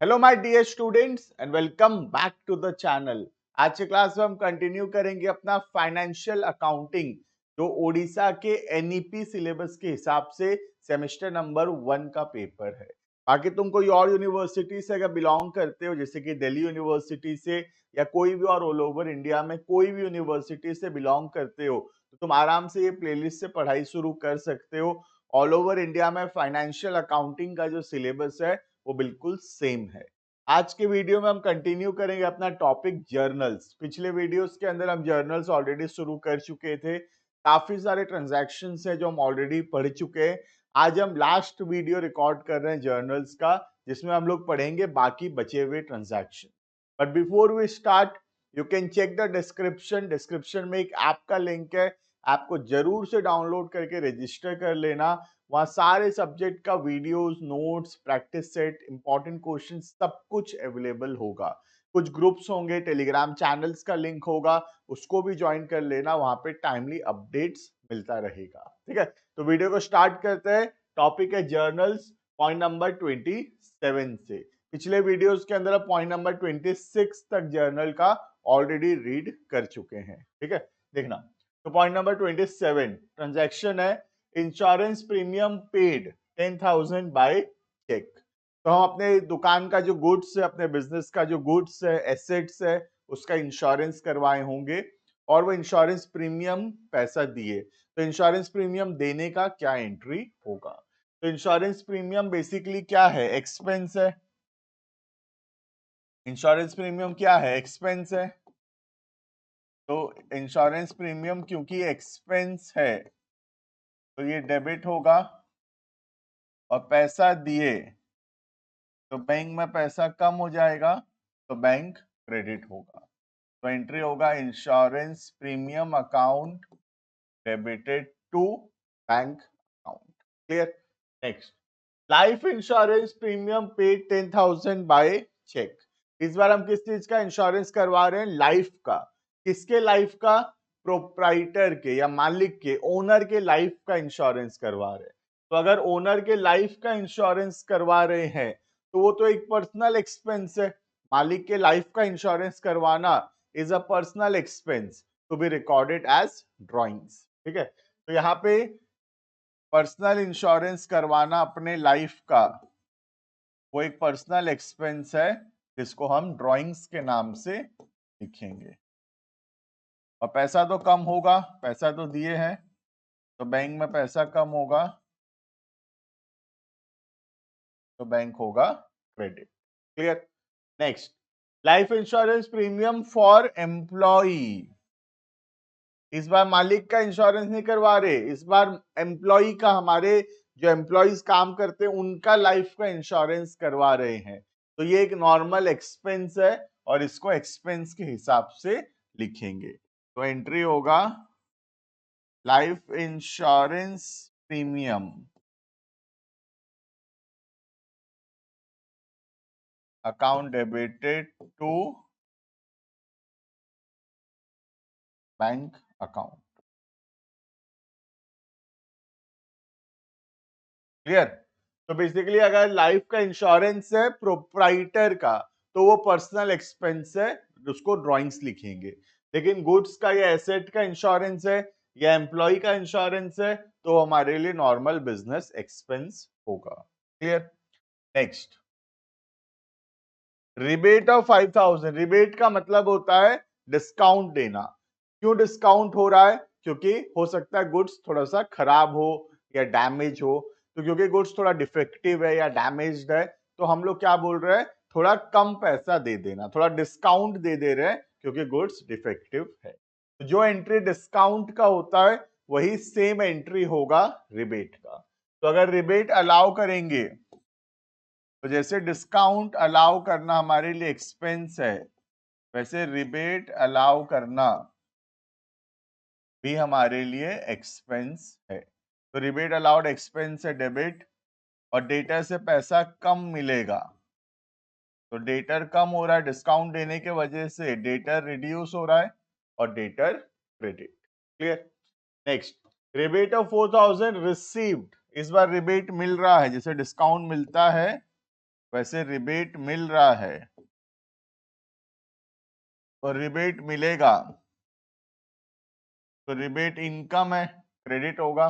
Hello my dear students and welcome back to the channel. आज के class में हम कंटिन्यू करेंगे अपना फाइनेंशियल अकाउंटिंग जो ओडिशा के एनईपी सिलेबस के हिसाब से सेमेस्टर नंबर 1 का पेपर है। बाकी तुम कोई और यूनिवर्सिटी से अगर बिलोंग करते हो, जैसे कि दिल्ली यूनिवर्सिटी से या कोई भी और ऑल ओवर इंडिया में कोई भी यूनिवर्सिटी से बिलोंग करते हो, तो तुम आराम से ये प्लेलिस्ट से पढ़ाई शुरू कर सकते हो। ऑल ओवर इंडिया में फाइनेंशियल अकाउंटिंग का जो सिलेबस है वो बिल्कुल सेम है। आज के वीडियो में हम कंटिन्यू करेंगे अपना टॉपिक जर्नल्स। पिछले वीडियोस के अंदर हम जर्नल्स ऑलरेडी शुरू कर चुके थे। काफी सारे ट्रांजैक्शंस हैं जो हम ऑलरेडी पढ़ चुके हैं। आज हम लास्ट वीडियो रिकॉर्ड कर रहे हैं जर्नल्स का, जिसमें हम लोग पढ़ेंगे बाकी बचे हुए transaction. But before we start, you can check the description. Description में एक ऐप का लिंक है, ऐप को जरूर से डाउनलोड करके रजिस्टर कर लेना। वहां सारे सब्जेक्ट का videos, notes, practice set, important question सब कुछ अवेलेबल होगा। कुछ ग्रुप्स होंगे, टेलीग्राम चैनल्स का लिंक होगा, उसको भी ज्वाइन कर लेना। वहां पे टाइमली अपडेट्स मिलता रहेगा। ठीक है, तो वीडियो को स्टार्ट करते हैं। टॉपिक है जर्नल्स, पॉइंट नंबर 27 से। पिछले वीडियोस के अंदर पॉइंट नंबर 26 तक जर्नल का ऑलरेडी रीड कर चुके हैं। ठीक है, देखना। तो पॉइंट नंबर 27 ट्रांजैक्शन है insurance premium paid 10,000 by cheque. तो हम अपने दुकान का जो गुड्स है, अपने बिजनेस का जो गुड्स है, एसेट्स है, उसका इंश्योरेंस करवाए होंगे और वो इंश्योरेंस प्रीमियम पैसा दिए। तो इंश्योरेंस प्रीमियम देने का क्या एंट्री होगा? तो इंश्योरेंस प्रीमियम बेसिकली क्या है? एक्सपेंस है। इंश्योरेंस प्रीमियम क्या है? एक्सपेंस है। तो इंश्योरेंस प्रीमियम क्योंकि एक्सपेंस है तो ये डेबिट होगा, और पैसा दिए तो बैंक में पैसा कम हो जाएगा तो बैंक क्रेडिट होगा। तो एंट्री होगा insurance premium account debited to bank account. Clear? Next, life insurance premium paid 10,000 by cheque. इस बार हम किस चीज का इंश्योरेंस करवा रहे हैं? लाइफ का। किसके लाइफ का? प्रोप्राइटर के या मालिक के, ओनर के लाइफ का इंश्योरेंस करवा रहे हैं। तो अगर ओनर के लाइफ का इंश्योरेंस करवा रहे हैं तो वो तो एक पर्सनल एक्सपेंस है। मालिक के लाइफ का इंश्योरेंस करवाना is a personal expense to be recorded as drawings. ठीक है, तो यहाँ पे पर्सनल इंश्योरेंस करवाना अपने लाइफ का वो एक पर्सनल एक्सपेंस है जिसको हम ड्राइंग्स के नाम से लिखेंगे। और पैसा तो कम होगा, पैसा तो दिए हैं तो बैंक में पैसा कम होगा तो बैंक होगा credit. Clear? Next, life insurance premium for employee. इस बार मालिक का इंश्योरेंस नहीं करवा रहे, इस बार एम्प्लॉई का, हमारे जो एम्प्लॉइज काम करते हैं उनका लाइफ का इंश्योरेंस करवा रहे हैं। तो ये एक नॉर्मल एक्सपेंस है और इसको एक्सपेंस के हिसाब से लिखेंगे। तो एंट्री होगा life insurance premium account debited to bank account. Clear? तो बेसिकली अगर लाइफ का इंश्योरेंस है प्रोप्राइटर का तो वो पर्सनल एक्सपेंस है, उसको ड्राइंग्स लिखेंगे। लेकिन गुड्स का या एसेट का इंश्योरेंस है या एम्प्लॉय का इंश्योरेंस है तो हमारे लिए नॉर्मल बिजनेस एक्सपेंस होगा। Clear? Next, rebate of 5,000। Rebate का मतलब होता है डिस्काउंट देना। क्यों डिस्काउंट हो रहा है? क्योंकि हो सकता है गुड्स थोड़ा सा खराब हो या डैमेज हो। तो क्योंकि गुड्स थोड़ा डिफेक्टिव है या डैमेज्ड है तो हम लोग क्या बोल रहे हैं? थोड़ा कम पैसा दे देना, थोड़ा डिस्काउंट दे रहे हैं क्योंकि गुड्स डिफेक्टिव है। तो जो एंट्री डिस्काउंट का होता है वही सेम एंट्री होगा रिबेट का। तो अगर रिबेट अलाउ करेंगे तो जैसे डिस्काउंट अलाउ करना हमारे लिए एक्सपेंस है, वैसे रिबेट अलाउ करना भी हमारे लिए एक्सपेंस है। तो रिबेट अलाउड एक्सपेंस है डेबिट, और डेटर से पैसा कम मिलेगा तो डेटर कम हो रहा है, डिस्काउंट देने के वजह से डेटर रिड्यूस हो रहा है और debtor credit. Clear? Next, rebate of 4,000 received. इस बार रिबेट मिल रहा है, जैसे डिस्काउंट मिलता है वैसे रिबेट मिल रहा है और रिबेट मिलेगा तो रिबेट इनकम है, क्रेडिट होगा,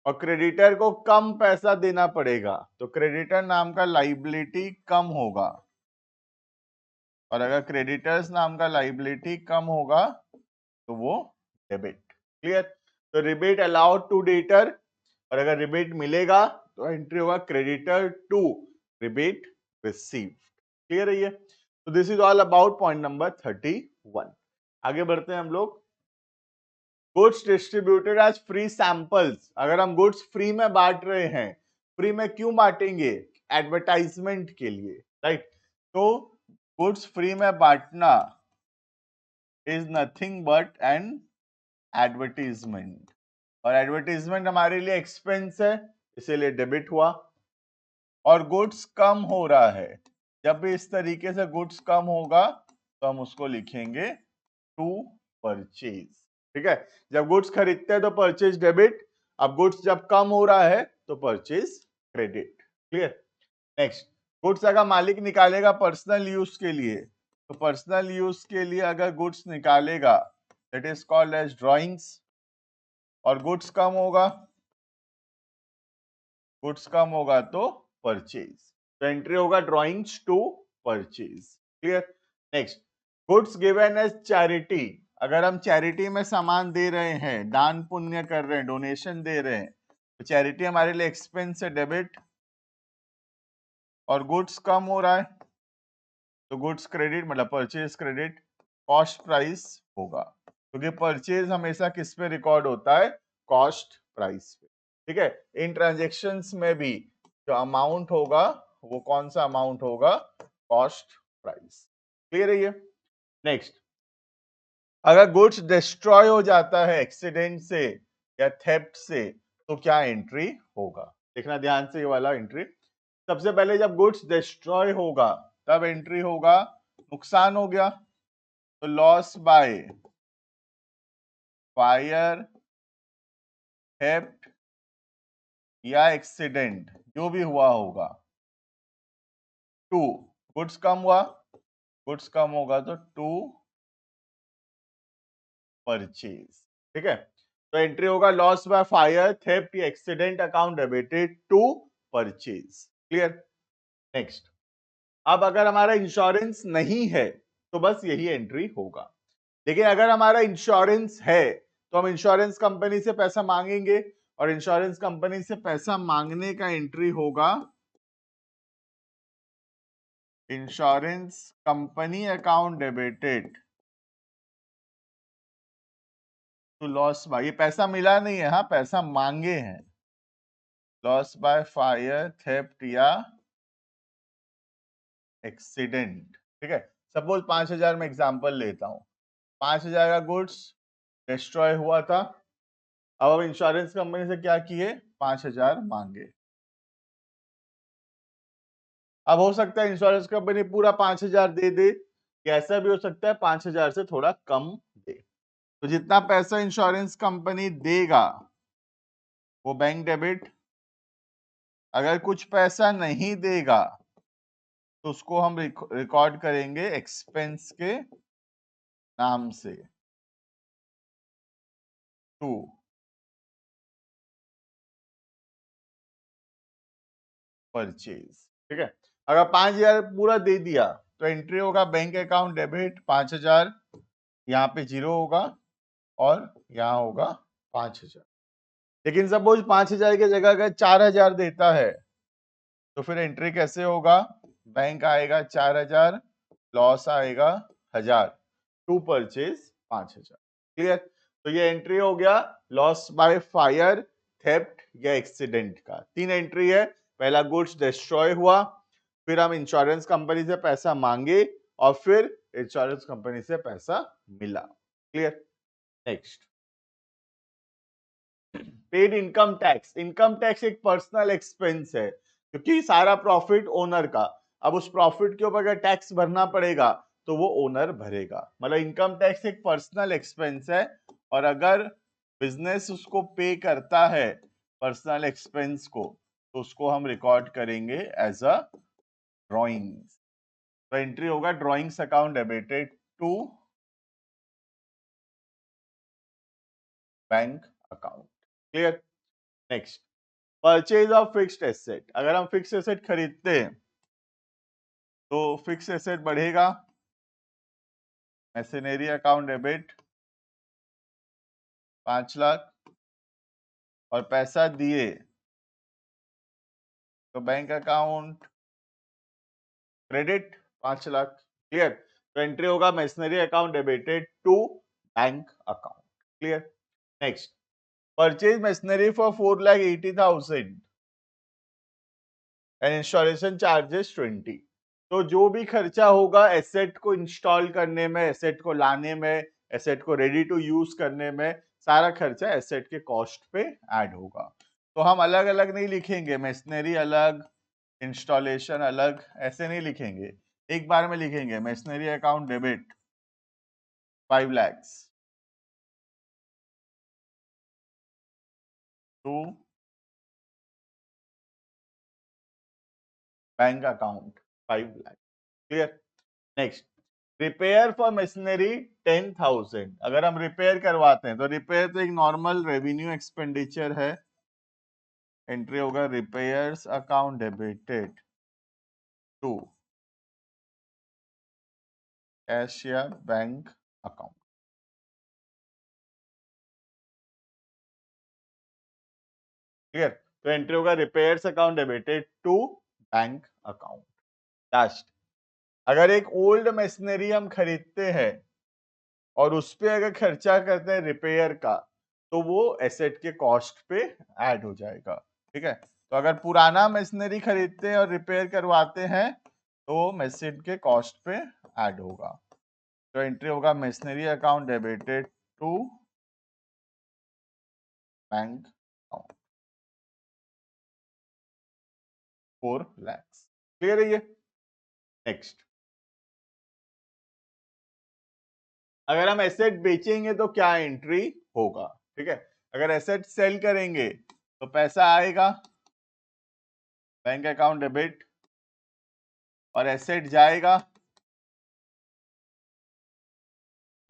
और क्रेडिटर को कम पैसा देना पड़ेगा तो क्रेडिटर नाम का लाइबिलिटी कम होगा, और अगर क्रेडिटर्स नाम का लाइबिलिटी कम होगा तो वो डेबिट। क्लियर? तो रिबेट अलाउड टू डेटर, और अगर रिबेट मिलेगा तो एंट्री होगा creditor to rebate receive. Clear है ये? तो this is all about point number 31। आगे बढ़ते हैं हम लोग। Goods distributed as free samples. अगर हम गुड्स फ्री में बांट रहे हैं, फ्री में क्यों बांटेंगे? एडवर्टाइजमेंट के लिए, राइट? तो गुड्स फ्री में बांटना is nothing but N advertisement, और एडवर्टीजमेंट हमारे लिए एक्सपेंस है, इसीलिए डेबिट हुआ। और गुड्स कम हो रहा है, जब भी इस तरीके से गुड्स कम होगा तो हम उसको लिखेंगे टू परचेज। ठीक है? जब गुड्स खरीदते हैं तो परचेज डेबिट, अब गुड्स जब कम हो रहा है तो purchase credit. Clear? Next, goods अगर मालिक निकालेगा पर्सनल यूज के लिए, तो पर्सनल यूज के लिए अगर गुड्स निकालेगा that is called as drawings, और गुड्स कम होगा, गुड्स कम होगा तो परचेज, तो एंट्री होगा drawings to purchase. Clear? Next, goods given as charity. अगर हम चैरिटी में सामान दे रहे हैं, दान पुण्य कर रहे हैं, डोनेशन दे रहे हैं, तो चैरिटी हमारे लिए एक्सपेंस है, डेबिट, और गुड्स कम हो रहा है तो गुड्स क्रेडिट, मतलब परचेज क्रेडिट, कॉस्ट प्राइस होगा, क्योंकि परचेज हमेशा किस पे रिकॉर्ड होता है? कॉस्ट प्राइस पे। ठीक है? इन ट्रांजेक्शन्स में भी जो अमाउंट होगा वो कौन सा अमाउंट होगा? Cost price. क्लियर है ये? नेक्स्ट, अगर गुड्स डिस्ट्रॉय हो जाता है एक्सीडेंट से या थेफ्ट से तो क्या एंट्री होगा? देखना ध्यान से ये वाला एंट्री। सबसे पहले जब गुड्स डिस्ट्रॉय होगा तब एंट्री होगा नुकसान हो गया, तो लॉस बाय फायर, थेफ्ट या एक्सीडेंट जो भी हुआ होगा। टू, गुड्स कम हुआ, गुड्स कम होगा तो टू परचेज। ठीक है? तो एंट्री होगा लॉस बाय फायर, थेफ्ट या accident account debited to purchase. Clear? Next, अब अगर हमारा इंश्योरेंस नहीं है तो बस यही एंट्री होगा, लेकिन अगर हमारा इंश्योरेंस है तो हम इंश्योरेंस कंपनी से पैसा मांगेंगे, और इंश्योरेंस कंपनी से पैसा मांगने का एंट्री होगा insurance company account debited to loss by, ये पैसा मिला नहीं है, हाँ पैसा मांगे हैं, लॉस बाय फायर, थेफ्ट या एक्सीडेंट। ठीक है? सपोज 5,000 में एग्जांपल लेता हूं, 5,000 का गुड्स डिस्ट्रॉय हुआ था, अब हम इंश्योरेंस कंपनी से क्या किए? 5,000 मांगे। अब हो सकता है इंश्योरेंस कंपनी पूरा 5,000 दे दे, या ऐसा भी हो सकता है 5,000 से थोड़ा कम दे। तो जितना पैसा इंश्योरेंस कंपनी देगा वो बैंक डेबिट, अगर कुछ पैसा नहीं देगा तो उसको हम रिकॉर्ड करेंगे एक्सपेंस के नाम से, टू परचेज। ठीक है? अगर 5,000 पूरा दे दिया तो एंट्री होगा बैंक अकाउंट डेबिट 5,000, यहाँ पे जीरो होगा और यहाँ होगा 5,000। लेकिन सपोज 5,000 की जगह अगर 4,000 देता है तो फिर एंट्री कैसे होगा? बैंक आएगा 4,000, लॉस आएगा 1,000, टू परचेज 5,000। क्लियर? तो ये एंट्री हो गया लॉस बाय फायर, थेफ्ट या एक्सीडेंट का। 3 एंट्री है। पहला गुड्स डिस्ट्रॉय हुआ, फिर हम इंश्योरेंस कंपनी से पैसा मांगे, और फिर इंश्योरेंस कंपनी से पैसा मिला। Clear? Next, paid income tax. Income tax एक पर्सनल एक्सपेंस है, क्योंकि सारा प्रॉफिट ओनर का, अब उस प्रॉफिट के ऊपर अगर टैक्स भरना पड़ेगा तो वो ओनर भरेगा, मतलब इनकम टैक्स एक पर्सनल एक्सपेंस है, और अगर बिजनेस उसको पे करता है पर्सनल एक्सपेंस को तो उसको हम रिकॉर्ड करेंगे एज अ ड्रॉइंग्स, तो एंट्री होगा drawings account debited to bank account. Clear? Next, purchase of fixed asset. अगर हम फिक्स्ड एसेट खरीदते हैं तो फिक्स्ड एसेट बढ़ेगा, मशीनरी अकाउंट डेबिट 5 लाख, और पैसा दिए तो bank account credit 5 lakh. Clear? तो एंट्री होगा machinery account debited to bank account. Clear? Next, purchase machinery for 4,80,000 and installation charges 20। तो जो भी खर्चा होगा एसेट को इंस्टॉल करने में, एसेट को लाने में, एसेट को रेडी टू यूज करने में, सारा खर्चा एसेट के कॉस्ट पे ऐड होगा। तो हम अलग अलग नहीं लिखेंगे, मशीनरी अलग, इंस्टॉलेशन अलग, ऐसे नहीं लिखेंगे, एक बार में लिखेंगे machinery account debit 5 lakh to bank account 5 lakh. Clear? Next, repair for machinery 10,000। अगर हम रिपेयर करवाते हैं तो रिपेयर तो एक नॉर्मल रेवेन्यू एक्सपेंडिचर है, एंट्री होगा repairs account debited to cash या बैंक अकाउंट। क्लियर? तो एंट्री होगा repairs account debited to bank account. Last, अगर एक ओल्ड मशीनरी हम खरीदते हैं और उस पे अगर खर्चा करते हैं रिपेयर का, तो वो एसेट के कॉस्ट पे ऐड हो जाएगा। ठीक है? तो अगर पुराना मशीनरी खरीदते हैं और रिपेयर करवाते हैं तो मशीन के कॉस्ट पे ऐड होगा। तो एंट्री होगा machinery account debited to bank account 4 lakh. Clear है ये? नेक्स्ट, अगर हम एसेट बेचेंगे तो क्या एंट्री होगा? ठीक है, अगर एसेट सेल करेंगे तो पैसा आएगा बैंक अकाउंट डेबिट, और एसेट जाएगा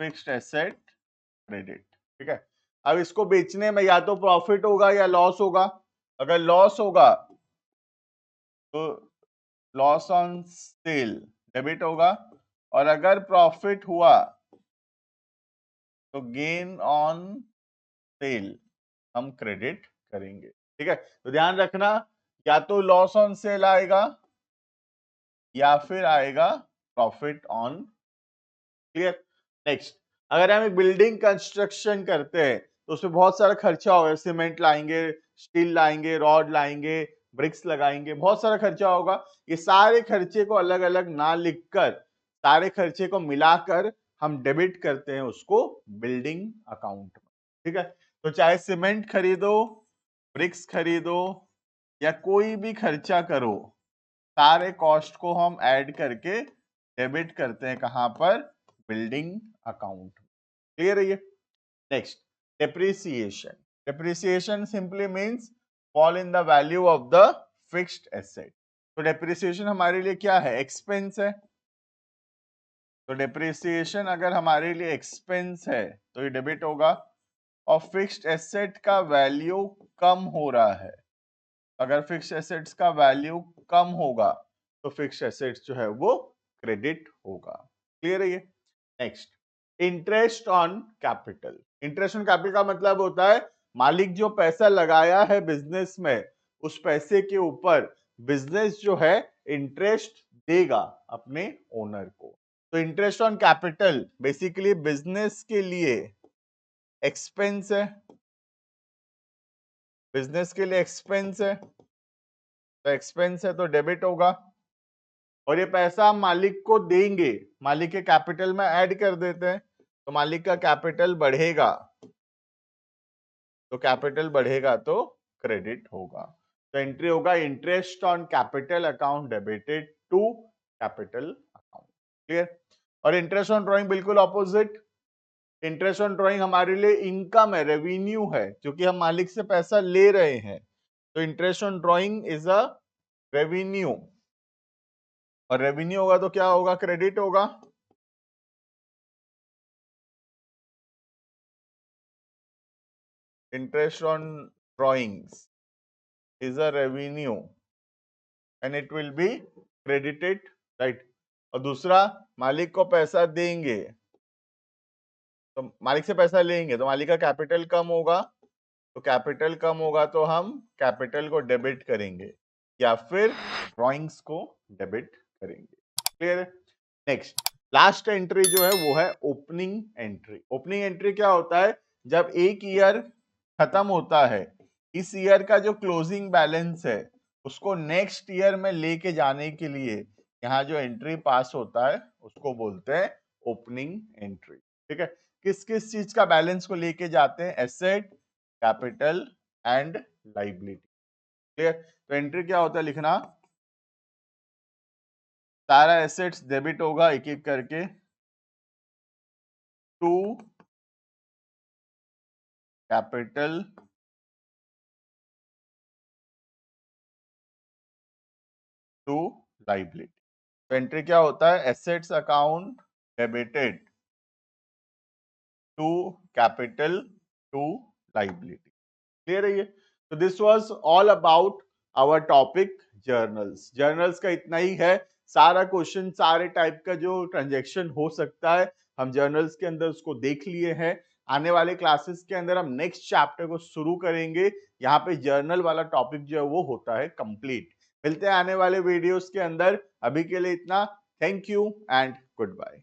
फिक्स्ड एसेट क्रेडिट। ठीक है, अब इसको बेचने में या तो प्रॉफिट होगा या लॉस होगा। अगर लॉस होगा तो लॉस ऑन सेल डेबिट होगा, और अगर प्रॉफिट हुआ तो गेन ऑन सेल हम क्रेडिट करेंगे। ठीक है, तो ध्यान रखना, या तो लॉस ऑन सेल आएगा या फिर आएगा प्रॉफिट ऑन। क्लियर? नेक्स्ट, अगर हम एक बिल्डिंग कंस्ट्रक्शन करते हैं तो उसमें बहुत सारा खर्चा होगा, सीमेंट लाएंगे, स्टील लाएंगे, रॉड लाएंगे, ब्रिक्स लगाएंगे, बहुत सारा खर्चा होगा। ये सारे खर्चे को अलग अलग ना लिखकर सारे खर्चे को मिलाकर हम डेबिट करते हैं उसको बिल्डिंग अकाउंट में। ठीक है, तो चाहे सीमेंट खरीदो, ब्रिक्स खरीदो, या कोई भी खर्चा करो, सारे कॉस्ट को हम ऐड करके डेबिट करते हैं कहां पर? Building account. क्लियर है ये? Next, depreciation. Depreciation simply means fall in the value of the fixed asset. तो डेप्रिसिएशन हमारे लिए क्या है? एक्सपेंस है। तो डेप्रिसिएशन अगर हमारे लिए एक्सपेंस है तो ये डेबिट होगा, और फिक्स्ड एसेट का वैल्यू कम हो रहा है, अगर फिक्स्ड एसेट्स का वैल्यू कम होगा तो फिक्स्ड एसेट्स जो है वो क्रेडिट होगा। क्लियर है ये? Next, interest on capital. Interest on capital का मतलब होता है मालिक जो पैसा लगाया है बिजनेस में, उस पैसे के ऊपर बिजनेस जो है इंटरेस्ट देगा अपने ओनर को। तो interest on capital basically business के लिए एक्सपेंस है, बिजनेस के लिए एक्सपेंस है, तो एक्सपेंस है तो डेबिट होगा, और ये पैसा हम मालिक को देंगे, मालिक के कैपिटल में ऐड कर देते हैं, तो मालिक का कैपिटल बढ़ेगा, तो कैपिटल बढ़ेगा तो क्रेडिट होगा। तो एंट्री होगा interest on capital account debited to capital account. Clear? और इंटरेस्ट ऑन ड्रॉइंग बिल्कुल ऑपोजिट। इंटरेस्ट ऑन ड्रॉइंग हमारे लिए इनकम है, रेवेन्यू है, क्योंकि हम मालिक से पैसा ले रहे हैं। तो interest on drawing is a revenue, और रेवेन्यू होगा तो क्या होगा, क्रेडिट होगा। Interest on drawings is a revenue and it will be credited, right. और दूसरा, मालिक को पैसा देंगे तो मालिक से पैसा लेंगे तो मालिक का कैपिटल कम होगा, तो कैपिटल कम होगा तो हम कैपिटल को डेबिट करेंगे या फिर ड्रॉइंग्स को डेबिट करेंगे। क्लियर है। नेक्स्ट लास्ट एंट्री जो है वो है ओपनिंग एंट्री। ओपनिंग एंट्री क्या होता है, जब एक ईयर खत्म होता है, इस ईयर का जो क्लोजिंग बैलेंस है उसको नेक्स्ट ईयर में लेके जाने के लिए यहाँ जो एंट्री पास होता है उसको बोलते हैं ओपनिंग एंट्री। ठीक है, किस किस चीज का बैलेंस को लेके जाते हैं, asset, capital and liability. Clear. तो एंट्री क्या होता है लिखना, सारा एसेट्स डेबिट होगा एक एक करके टू कैपिटल टू लाइबिलिटी। तो एंट्री क्या होता है, assets account debited to capital to liability. Clear है ये। तो this was all about our topic journals. Journals का इतना ही है, सारा क्वेश्चन सारे टाइप का जो ट्रांजैक्शन हो सकता है हम जर्नल्स के अंदर उसको देख लिए हैं। आने वाले क्लासेस के अंदर हम नेक्स्ट चैप्टर को शुरू करेंगे, यहाँ पे जर्नल वाला टॉपिक जो है वो होता है कंप्लीट। मिलते हैं आने वाले वीडियोस के अंदर, अभी के लिए इतना। Thank you and good bye.